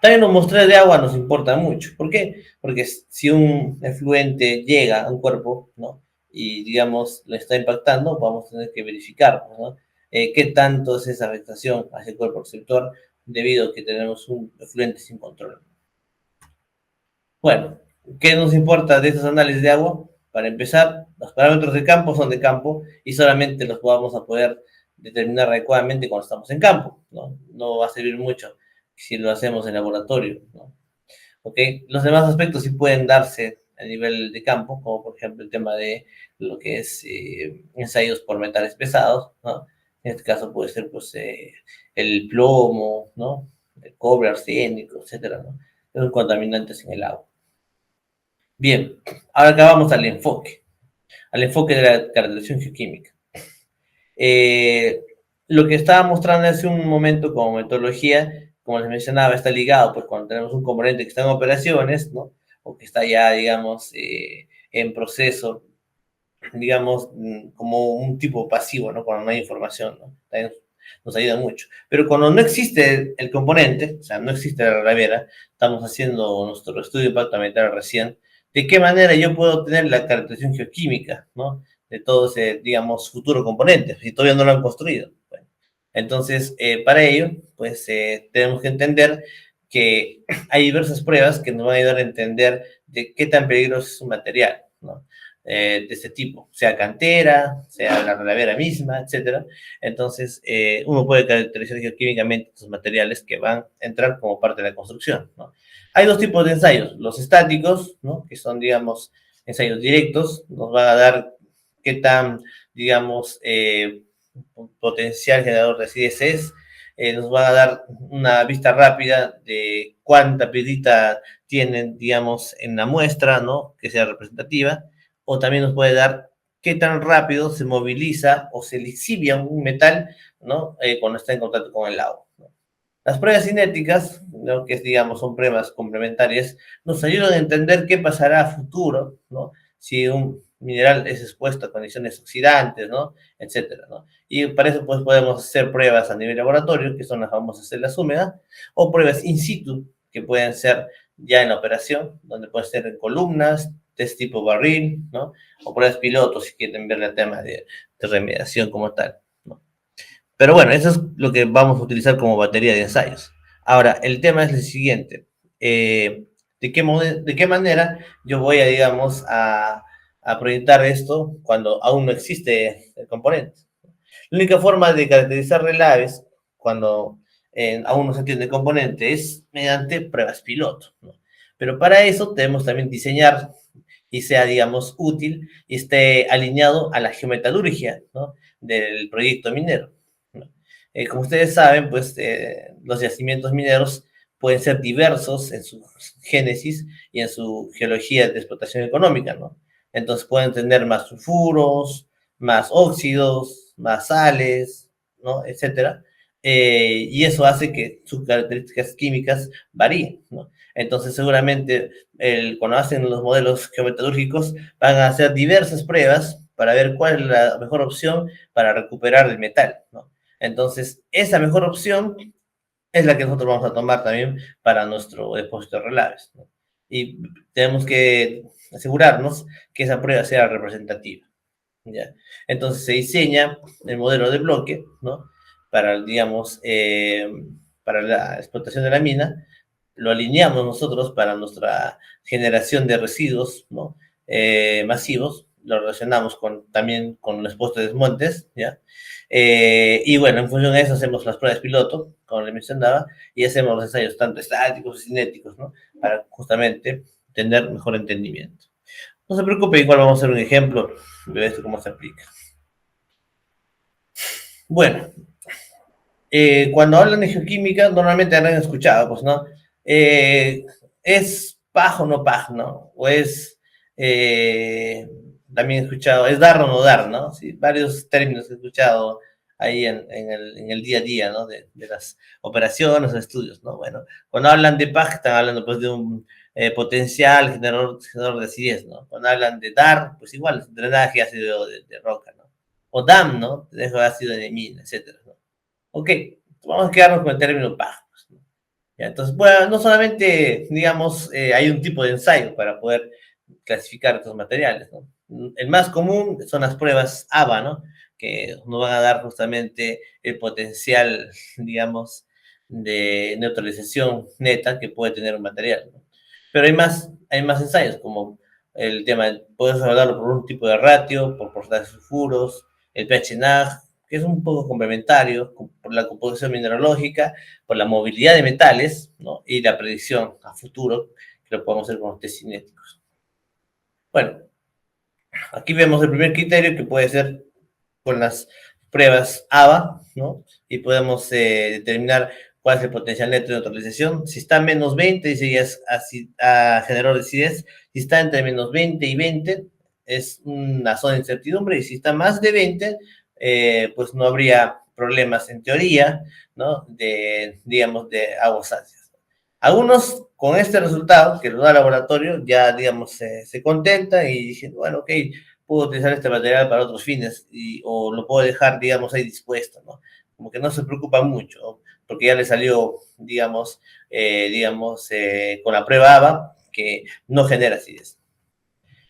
También los muestreos de agua nos importan mucho. ¿Por qué? Porque si un efluente llega a un cuerpo, ¿no? Y, digamos, lo está impactando, vamos a tener que verificar, ¿no? ¿Qué tanto es esa afectación hacia el cuerpo receptor debido a que tenemos un efluente sin control? Bueno, ¿qué nos importa de estos análisis de agua? Para empezar, los parámetros de campo son de campo y solamente los vamos a poder determinar adecuadamente cuando estamos en campo, ¿no? No va a servir mucho si lo hacemos en laboratorio, ¿no? ¿Ok? Los demás aspectos sí pueden darse a nivel de campo, como por ejemplo el tema de lo que es ensayos por metales pesados, ¿no? En este caso puede ser pues el plomo, ¿no? El cobre, arsénico, etcétera, ¿no? Son contaminantes en el agua. Bien, ahora acá vamos al enfoque de la caracterización geoquímica. Eh, lo que estaba mostrando hace un momento como metodología, como les mencionaba, está ligado, pues cuando tenemos un componente que está en operaciones, ¿no? O que está ya, digamos, en proceso, digamos, como un tipo pasivo, ¿no? Cuando no hay información, ¿no? También nos ayuda mucho. Pero cuando no existe el componente, o sea, no existe la revera, estamos haciendo nuestro estudio de impacto ambiental recién, ¿de qué manera yo puedo obtener la caracterización geoquímica, ¿no? De todo ese, digamos, futuro componente, si todavía no lo han construido. Bueno, entonces, para ello, pues tenemos que entender que hay diversas pruebas que nos van a ayudar a entender de qué tan peligroso es un material, ¿no? De este tipo, sea cantera, sea la relavera misma, etcétera. Entonces, uno puede caracterizar geoquímicamente estos materiales que van a entrar como parte de la construcción, ¿no? Hay dos tipos de ensayos, los estáticos, ¿no? Que son, digamos, ensayos directos, nos van a dar qué tan, digamos, potencial generador de CSS, nos va a dar una vista rápida de cuánta piedrita tienen, digamos, en la muestra, ¿no? Que sea representativa, o también nos puede dar qué tan rápido se moviliza o se lixivia un metal, ¿no? Cuando está en contacto con el agua, ¿no? Las pruebas cinéticas, ¿no? Que digamos son pruebas complementarias, nos ayudan a entender qué pasará a futuro, ¿no? Si un mineral es expuesto a condiciones oxidantes, ¿no? Etcétera, ¿no? Y para eso pues podemos hacer pruebas a nivel laboratorio, que son las famosas celdas húmedas, o pruebas in situ, que pueden ser ya en la operación, donde pueden ser en columnas, test tipo barril, ¿no? O pruebas pilotos, si quieren ver el tema de remediación como tal, ¿no? Pero bueno, eso es lo que vamos a utilizar como batería de ensayos. Ahora, el tema es el siguiente. ¿De qué manera yo voy a, digamos, a proyectar esto cuando aún no existe el componente? La única forma de caracterizar relaves cuando aún no se entiende el componente es mediante pruebas piloto, ¿no? Pero para eso debemos también diseñar y sea, digamos, útil y esté alineado a la geometalurgia, ¿no? Del proyecto minero, ¿no? Como ustedes saben, pues los yacimientos mineros pueden ser diversos en su génesis y en su geología de explotación económica, ¿no? Entonces pueden tener más sulfuros, más óxidos, más sales, ¿no? Etcétera. Y eso hace que sus características químicas varíen, ¿no? Entonces, seguramente, cuando hacen los modelos geometalúrgicos, van a hacer diversas pruebas para ver cuál es la mejor opción para recuperar el metal, ¿no? Entonces, esa mejor opción es la que nosotros vamos a tomar también para nuestro depósito de relaves, ¿no? Y tenemos que asegurarnos que esa prueba sea representativa, ¿ya? Entonces se diseña el modelo de bloque, ¿no? Para, digamos, para la explotación de la mina, lo alineamos nosotros para nuestra generación de residuos, ¿no? Masivos, lo relacionamos también con los postes de desmontes, ¿ya? Y bueno, en función de eso hacemos las pruebas piloto, como le mencionaba, y hacemos los ensayos tanto estáticos y cinéticos, ¿no? Para justamente tener mejor entendimiento. No se preocupe, igual vamos a hacer un ejemplo de esto, cómo se aplica. Bueno, Cuando hablan de geoquímica, normalmente han escuchado, pues, ¿no? Eh, ¿Es PAJ o no PAJ, no? O es, eh, también he escuchado, ¿es dar o no dar, no? Sí, varios términos que he escuchado ahí en el día a día, ¿no? De las operaciones o estudios, ¿no? Bueno, cuando hablan de PAJ, están hablando, pues, de un potencial generador de acidez, ¿no? Cuando hablan de dar, pues igual, drenaje ácido de roca, ¿no? O DAM, ¿no? Dejo ácido de mina, etcétera, ¿no? Ok, vamos a quedarnos con el término pagos, ¿no? Ya, entonces, bueno, no solamente, digamos, hay un tipo de ensayo para poder clasificar estos materiales, ¿no? El más común son las pruebas ABA, ¿no? Que nos van a dar justamente el potencial, digamos, de neutralización neta que puede tener un material, ¿no? Pero hay más ensayos, como el tema, puedes hablarlo por un tipo de ratio, por porcentaje de sulfuros, el pH NAG, que es un poco complementario, por la composición mineralógica, por la movilidad de metales, ¿no? Y la predicción a futuro, que lo podemos hacer con los test cinéticos. Bueno, aquí vemos el primer criterio, que puede ser con las pruebas ABA, ¿no? Y podemos determinar cuál es el potencial neto de neutralización. Si está a menos 20, dice ya es generador de acidez. Si está entre menos 20 y 20, es una zona de incertidumbre. Y si está más de 20, pues no habría problemas en teoría, ¿no? Digamos, de aguas ácidas. Algunos con este resultado, que lo da el laboratorio, ya, digamos, se contentan y dicen, bueno, ok, puedo utilizar este material para otros fines o lo puedo dejar, digamos, ahí dispuesto, ¿no? Como que no se preocupa mucho, ¿no? Porque ya le salió, con la prueba ABA, que no genera acidez.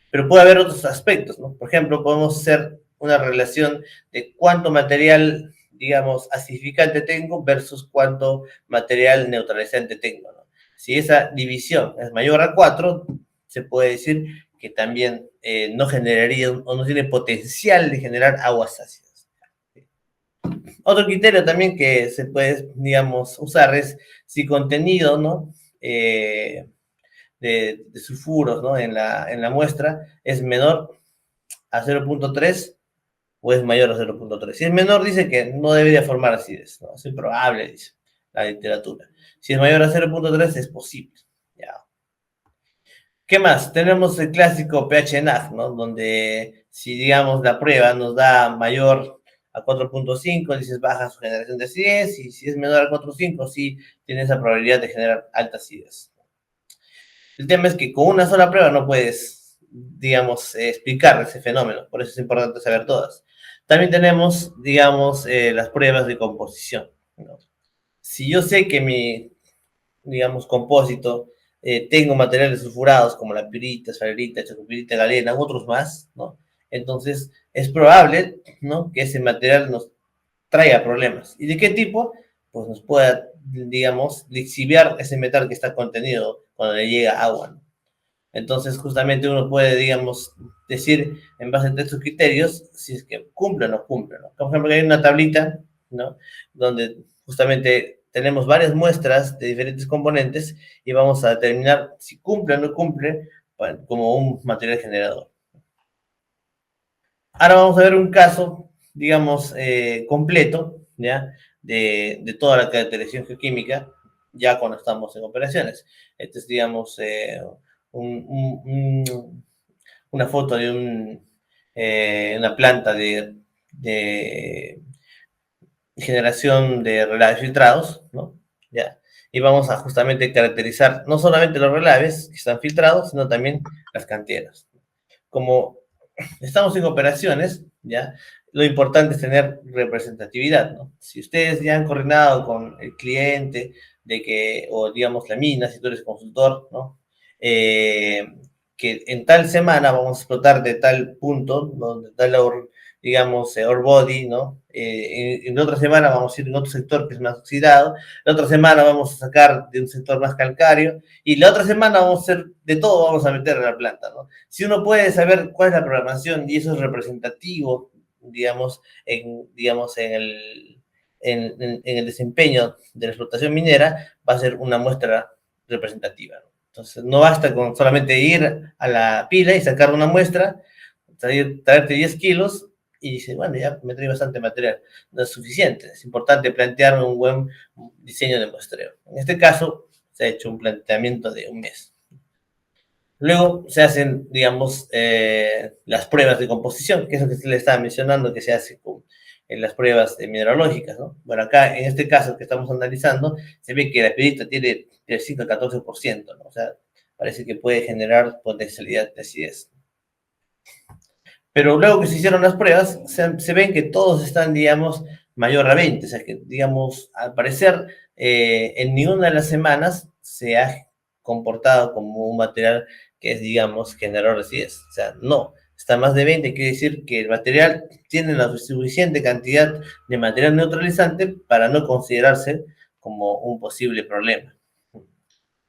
Pero puede haber otros aspectos, ¿no? Por ejemplo, podemos hacer una relación de cuánto material, digamos, acidificante tengo versus cuánto material neutralizante tengo, ¿no? Si esa división es mayor a 4, se puede decir que también no generaría o no tiene potencial de generar aguas ácidas. Otro criterio también que se puede, digamos, usar es si contenido, ¿no? De sulfuros, ¿no? En la muestra es menor a 0.3 o es mayor a 0.3. Si es menor, dice que no debería formar acidez, ¿no? Es improbable, dice la literatura. Si es mayor a 0.3, es posible. Ya. ¿Qué más? Tenemos el clásico pH NAG, ¿no? Donde si, digamos, la prueba nos da mayor a 4.5, dices baja su generación de acidez, y si es menor a 4.5, sí tiene esa probabilidad de generar alta acidez. El tema es que con una sola prueba no puedes, digamos, explicar ese fenómeno, por eso es importante saber todas. También tenemos, digamos, las pruebas de composición, ¿no? Si yo sé que mi, digamos, compósito, tengo materiales sulfurados como la pirita, esfalerita, chocopirita, galena, otros más, ¿no? Entonces, es probable, ¿no?, que ese material nos traiga problemas. ¿Y de qué tipo? Pues nos pueda, digamos, lixiviar ese metal que está contenido cuando le llega agua, ¿no? Entonces, justamente uno puede, digamos, decir en base a estos criterios si es que cumple o no cumple, ¿no? Por ejemplo, hay una tablita, ¿no? Donde justamente tenemos varias muestras de diferentes componentes y vamos a determinar si cumple o no cumple como un material generador. Ahora vamos a ver un caso, digamos, completo, ¿ya? De toda la caracterización geoquímica, ya cuando estamos en operaciones. Este es, digamos, un, un, un, una foto de una planta de generación de relaves filtrados, ¿no? ¿Ya? Y vamos a justamente caracterizar no solamente los relaves que están filtrados, sino también las canteras. Como estamos en operaciones, ¿ya? Lo importante es tener representatividad, ¿no? Si ustedes ya han coordinado con el cliente o digamos la mina, si tú eres consultor, ¿no? Que en tal semana vamos a explotar de tal punto, donde tal digamos, ore body, ¿no? En otra semana vamos a ir en otro sector que es más oxidado, la otra semana vamos a sacar de un sector más calcáreo, y la otra semana vamos a hacer de todo, vamos a meter en la planta, ¿no? Si uno puede saber cuál es la programación y eso es representativo, digamos, en el desempeño de la explotación minera, va a ser una muestra representativa, ¿no? Entonces, no basta con solamente ir a la pila y sacar una muestra, traerte 10 kilos y dice, bueno, ya me trae bastante material, no es suficiente, es importante plantear un buen diseño de muestreo. En este caso, se ha hecho un planteamiento de un mes. Luego se hacen, digamos, las pruebas de composición, que es lo que usted le estaba mencionando, que se hace en las pruebas mineralógicas, ¿no? Bueno, acá, en este caso que estamos analizando, se ve que la pirita tiene del 5 al 14%, ¿no? O sea, parece que puede generar potencialidad de acidez. Pero luego que se hicieron las pruebas, se ven que todos están, digamos, mayor a 20. O sea, que, digamos, al parecer, en ninguna de las semanas se ha comportado como un material que es, digamos, generador de acidez. O sea, no. Está más de 20, quiere decir que el material tiene la suficiente cantidad de material neutralizante para no considerarse como un posible problema.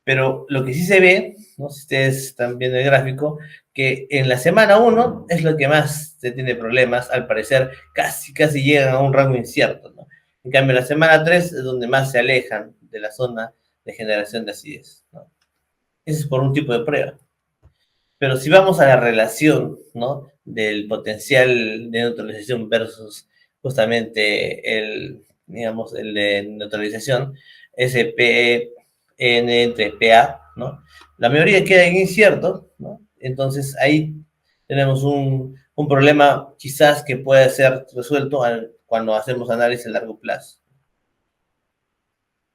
Pero lo que sí se ve, ¿no? Si ustedes están viendo el gráfico, que en la semana 1 es lo que más se tiene problemas, al parecer casi llegan a un rango incierto, ¿no? En cambio, la semana 3 es donde más se alejan de la zona de generación de acidez, ¿no? Eso es por un tipo de prueba. Pero si vamos a la relación, ¿no? Del potencial de neutralización versus justamente digamos, el de neutralización, ese PN entre PA, ¿no? La mayoría queda incierto, ¿no? Entonces ahí tenemos un problema quizás que puede ser resuelto cuando hacemos análisis a largo plazo.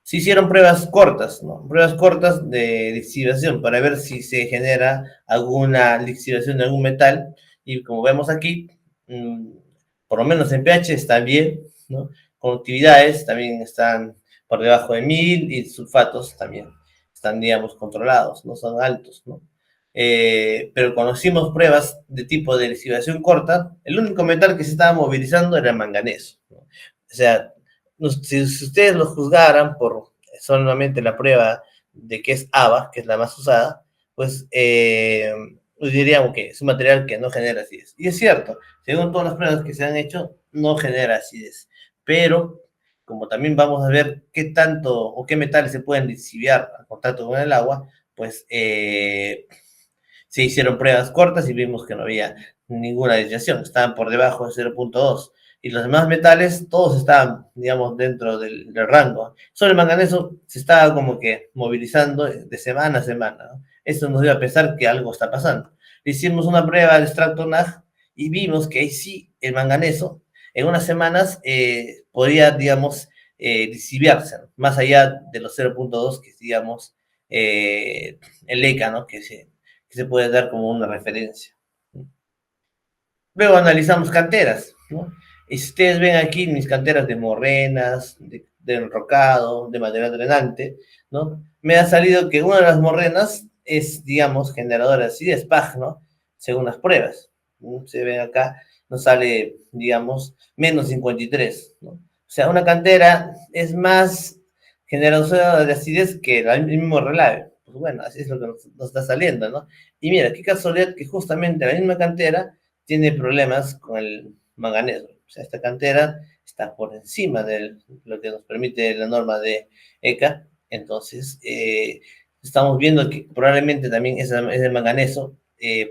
Se hicieron pruebas cortas, ¿no? Pruebas cortas de lixiviación para ver si se genera alguna lixiviación de algún metal. Y como vemos aquí, mmm, por lo menos en pH está bien, ¿no? Conductividades también están por debajo de 1000 y sulfatos también están, digamos, controlados, no son altos, ¿no? Pero cuando hicimos pruebas de tipo de lixiviación corta, el único metal que se estaba movilizando era el manganeso, ¿no? O sea, si ustedes lo juzgaran por solamente la prueba de que es ABA, que es la más usada, pues diríamos que es un material que no genera acidez. Y es cierto, según todas las pruebas que se han hecho, no genera acidez. Pero, como también vamos a ver qué tanto o qué metales se pueden lixiviar al contacto con el agua, pues se hicieron pruebas cortas y vimos que no había ninguna desviación, estaban por debajo de 0.2 y los demás metales todos estaban, digamos, dentro del rango. Solo el manganeso se estaba como que movilizando de semana a semana, ¿no? Eso nos dio a pensar que algo está pasando. Hicimos una prueba de extracto NAG y vimos que sí, el manganeso en unas semanas podía, digamos, lixiviarse, ¿no? Más allá de los 0.2 que digamos, el ECA, ¿no? Que se puede dar como una referencia. Luego analizamos canteras, ¿no? Y si ustedes ven aquí mis canteras de morrenas, de enrocado, de material drenante, ¿no? Me ha salido que una de las morrenas es, digamos, generadora de acidez, PAG, ¿no? Según las pruebas. ¿No? Se ven acá, nos sale, digamos, menos 53, ¿no? O sea, una cantera es más generadora de acidez que el mismo relave. Pues bueno, así es lo que nos está saliendo, ¿no? Y mira, qué casualidad que justamente la misma cantera tiene problemas con el manganeso. O sea, esta cantera está por encima de lo que nos permite la norma de ECA. Entonces, estamos viendo que probablemente también ese manganeso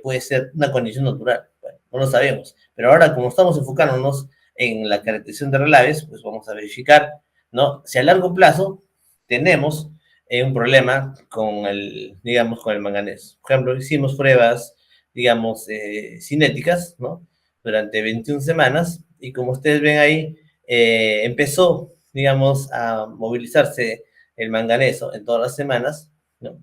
puede ser una condición natural. Bueno, no lo sabemos. Pero ahora, como estamos enfocándonos en la caracterización de relaves, pues vamos a verificar, ¿no? Si a largo plazo tenemos un problema con digamos, con el manganeso. Por ejemplo, hicimos pruebas, digamos, cinéticas, ¿no? Durante 21 semanas, y como ustedes ven ahí, empezó, digamos, a movilizarse el manganeso en todas las semanas, ¿no?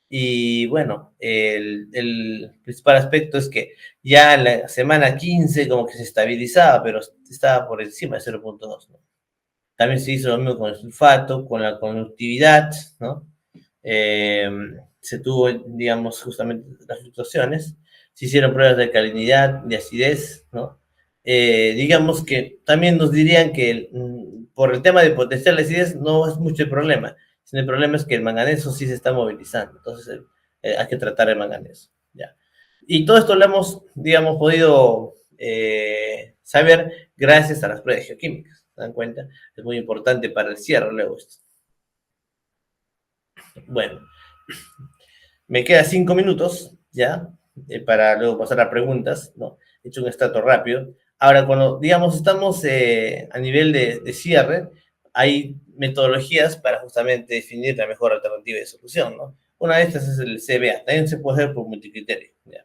Y bueno, el principal aspecto es que ya en la semana 15 como que se estabilizaba, pero estaba por encima de 0.2, ¿no? También se hizo lo mismo con el sulfato, con la conductividad, ¿no? Eh, Se tuvo, digamos, justamente las fluctuaciones. Se hicieron pruebas de alcalinidad, de acidez, ¿no? Digamos que también nos dirían que por el tema de potencial de acidez no es mucho el problema, sino el problema es que el manganeso sí se está movilizando, entonces hay que tratar el manganeso, ¿ya? Y todo esto lo hemos, digamos, podido saber gracias a las pruebas geoquímicas, ¿se dan cuenta? Es muy importante para el cierre luego esto. Bueno, me queda 5 minutos ya para luego pasar a preguntas, ¿no? He hecho un estrato rápido. Ahora, cuando, digamos, estamos a nivel de cierre, hay metodologías para justamente definir la mejor alternativa de solución, ¿no? Una de estas es el CBA, también se puede hacer por multicriterio, ¿ya?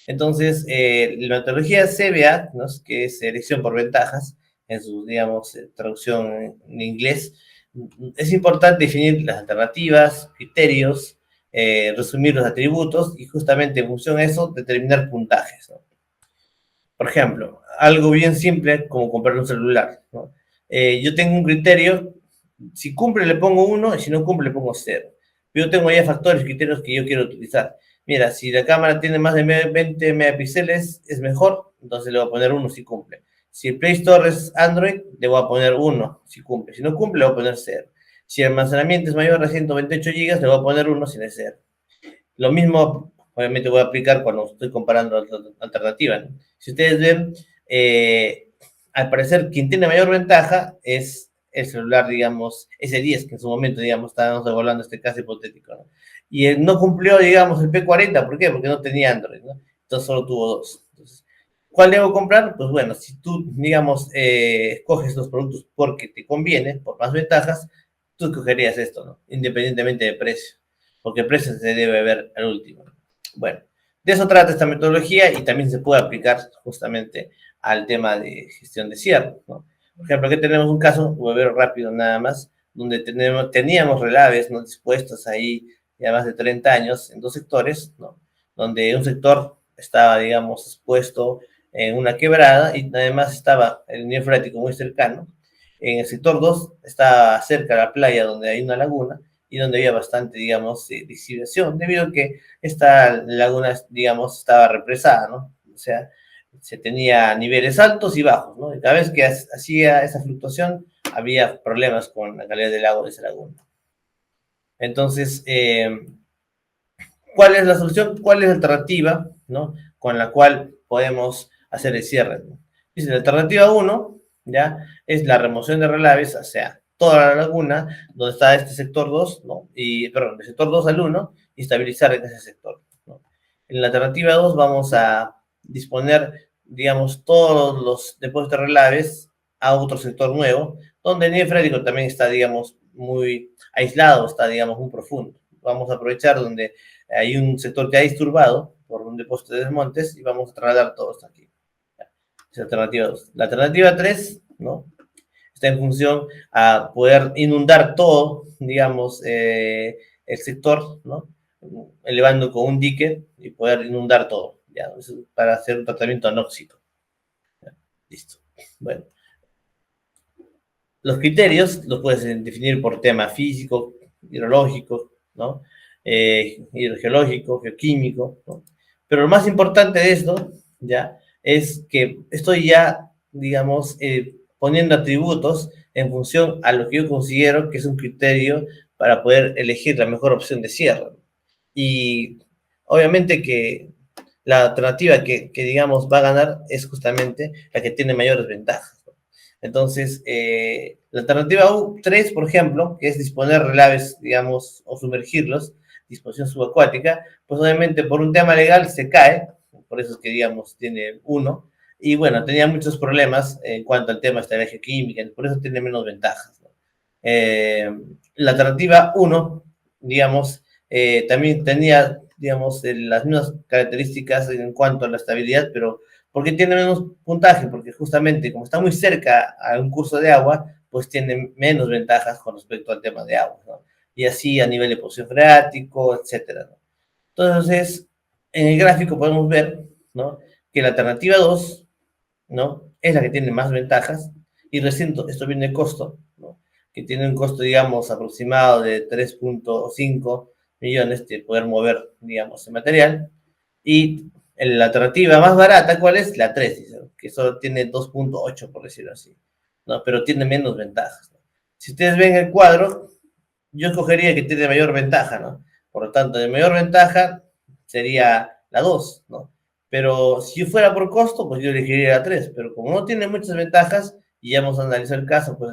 Entonces, la metodología CBA, ¿no? Que es selección por ventajas, en su, digamos, traducción en inglés, es importante definir las alternativas, criterios, resumir los atributos y justamente en función de eso determinar puntajes, ¿no? Por ejemplo, algo bien simple como comprar un celular, ¿no? Yo tengo un criterio, si cumple le pongo 1 y si no cumple le pongo 0. Yo tengo ya factores, criterios que yo quiero utilizar. Mira, si la cámara tiene más de 20 megapíxeles, es mejor, entonces le voy a poner 1 si cumple. Si el Play Store es Android, le voy a poner 1 si cumple. Si no cumple, le voy a poner 0. Si el almacenamiento es mayor a 128 GB, le voy a poner 1 si no es 0. Lo mismo, obviamente, voy a aplicar cuando estoy comparando alternativas, ¿no? Si ustedes ven, al parecer, quien tiene mayor ventaja es el celular, digamos, S10, que en su momento, digamos, estábamos evaluando este caso hipotético, ¿no? Y él no cumplió, digamos, el P40, ¿por qué? Porque no tenía Android, ¿no? Entonces solo tuvo dos. Entonces, ¿cuál debo comprar? Pues bueno, si tú, digamos, escoges los productos porque te conviene, por más ventajas, tú escogerías esto, ¿no? Independientemente de precio, porque el precio se debe ver al último. Bueno, de eso trata esta metodología y también se puede aplicar justamente al tema de gestión de cierre, ¿no? Por ejemplo, aquí tenemos un caso, voy a ver rápido nada más, donde teníamos relaves, ¿no? Dispuestos ahí ya más de 30 años en dos sectores, ¿no? Donde un sector estaba, digamos, expuesto en una quebrada y además estaba el nivel freático muy cercano. En el sector 2 está cerca de la playa donde hay una laguna y donde había bastante, digamos, disipación, debido a que esta laguna, digamos, estaba represada, ¿no? O sea, se tenía niveles altos y bajos, ¿no? Y cada vez que hacía esa fluctuación, había problemas con la calidad del agua de esa laguna. Entonces, ¿cuál es la solución? ¿Cuál es la alternativa, ¿no? Con la cual podemos hacer el cierre, ¿no? Dice, la alternativa 1, ¿ya? Es la remoción de relaves, o sea, toda la laguna donde está este sector 2, ¿no? Y, perdón, del sector 2 al 1, y estabilizar en ese sector, ¿no? En la alternativa 2 vamos a disponer, digamos, todos los depósitos de relaves a otro sector nuevo, donde el nivel freático también está, digamos, muy aislado, está, digamos, muy profundo. Vamos a aprovechar donde hay un sector que ha disturbado por un depósito de desmontes y vamos a trasladar todo esto aquí. Es la alternativa 2. La alternativa 3, ¿no? Está en función a poder inundar todo, digamos, el sector, ¿no? Elevando con un dique y poder inundar todo, ¿ya? Para hacer un tratamiento anóxico. ¿Ya? Listo. Bueno, los criterios los puedes definir por tema físico, hidrológico, ¿no? Hidrogeológico, geoquímico, ¿no? Pero lo más importante de esto, ¿ya? Es que estoy ya, digamos, poniendo atributos en función a lo que yo considero que es un criterio para poder elegir la mejor opción de cierre. Y obviamente que la alternativa que, digamos, va a ganar es justamente la que tiene mayores ventajas. Entonces, la alternativa 3, por ejemplo, que es disponer relaves, digamos, o sumergirlos, disposición subacuática, pues obviamente por un tema legal se cae, por eso es que, digamos, tiene 1, y bueno, tenía muchos problemas en cuanto al tema de estrategia química, por eso tiene menos ventajas, ¿no? La alternativa 1, digamos, también tenía, digamos, las mismas características en cuanto a la estabilidad, pero ¿por qué tiene menos puntaje? Porque justamente como está muy cerca a un curso de agua, pues tiene menos ventajas con respecto al tema de agua, ¿no? Y así a nivel de posición freático, etcétera, ¿no? Entonces, en el gráfico podemos ver, ¿no? Que la alternativa 2, ¿no? Es la que tiene más ventajas y recién esto viene el costo, ¿no? Que tiene un costo, digamos, aproximado de 3.5 millones de poder mover, digamos, el material. Y la alternativa más barata, ¿cuál es? La 3, dice, que solo tiene 2.8, por decirlo así, ¿no? Pero tiene menos ventajas, ¿no? Si ustedes ven el cuadro, yo escogería que tiene mayor ventaja, ¿no? Por lo tanto, de mayor ventaja sería la 2, ¿no? Pero si fuera por costo, pues yo elegiría la 3, pero como no tiene muchas ventajas, y ya hemos analizado el caso, pues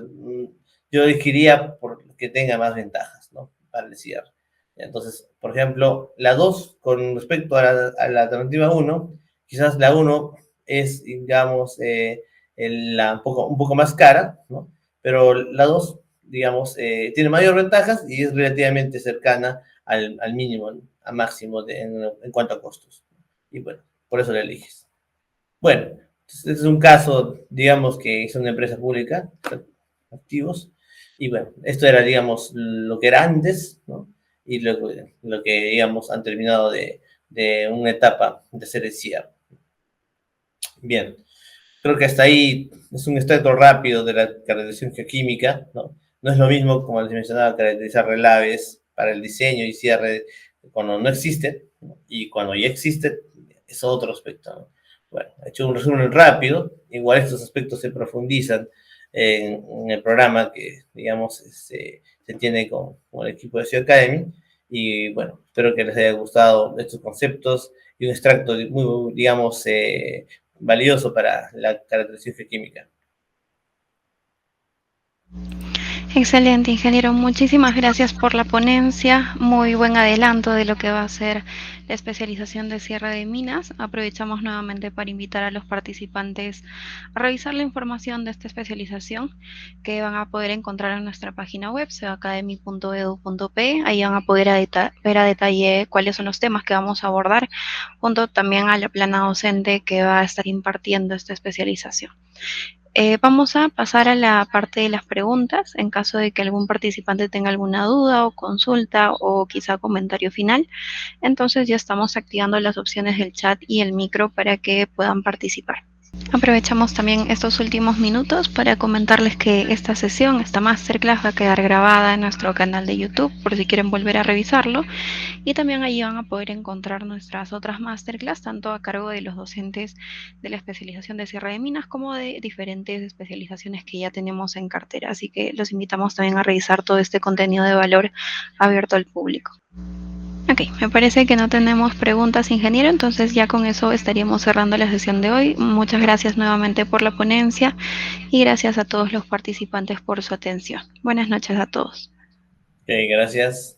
yo elegiría por que tenga más ventajas, ¿no? Para el cierre. Entonces, por ejemplo, la 2 con respecto a la alternativa 1, quizás la 1 es, digamos, un poco más cara, ¿no? Pero la 2, digamos, tiene mayor ventajas y es relativamente cercana al mínimo, ¿no? A máximo en cuanto a costos. Y bueno, por eso la eliges. Bueno, este es un caso, digamos, que es una empresa pública, activos, y bueno, esto era, digamos, lo que era antes, ¿no? Y lo que, digamos, han terminado de una etapa de hacer el cierre. Bien, creo que hasta ahí es un extracto rápido de la caracterización geoquímica, ¿no? No es lo mismo, como les mencionaba, caracterizar relaves para el diseño y cierre cuando no existe, ¿no? Y cuando ya existe es otro aspecto, ¿no? Bueno, he hecho un resumen rápido, igual estos aspectos se profundizan en el programa que, digamos, se tiene con el equipo de Ciudad Academy, y bueno, espero que les haya gustado estos conceptos y un extracto muy, digamos, valioso para la caracterización química. Excelente, ingeniero. Muchísimas gracias por la ponencia. Muy buen adelanto de lo que va a ser la especialización de cierre de minas. Aprovechamos nuevamente para invitar a los participantes a revisar la información de esta especialización que van a poder encontrar en nuestra página web, seacademy.edu.p. Ahí van a poder ver a detalle cuáles son los temas que vamos a abordar, junto también a la plana docente que va a estar impartiendo esta especialización. Vamos a pasar a la parte de las preguntas en caso de que algún participante tenga alguna duda o consulta o quizá comentario final. Entonces ya estamos activando las opciones del chat y el micro para que puedan participar. Aprovechamos también estos últimos minutos para comentarles que esta sesión, esta masterclass, va a quedar grabada en nuestro canal de YouTube por si quieren volver a revisarlo, y también allí van a poder encontrar nuestras otras masterclass, tanto a cargo de los docentes de la especialización de cierre de minas como de diferentes especializaciones que ya tenemos en cartera. Así que los invitamos también a revisar todo este contenido de valor abierto al público. Ok, me parece que no tenemos preguntas, ingeniero, entonces ya con eso estaríamos cerrando la sesión de hoy. Muchas gracias nuevamente por la ponencia y gracias a todos los participantes por su atención. Buenas noches a todos. Gracias.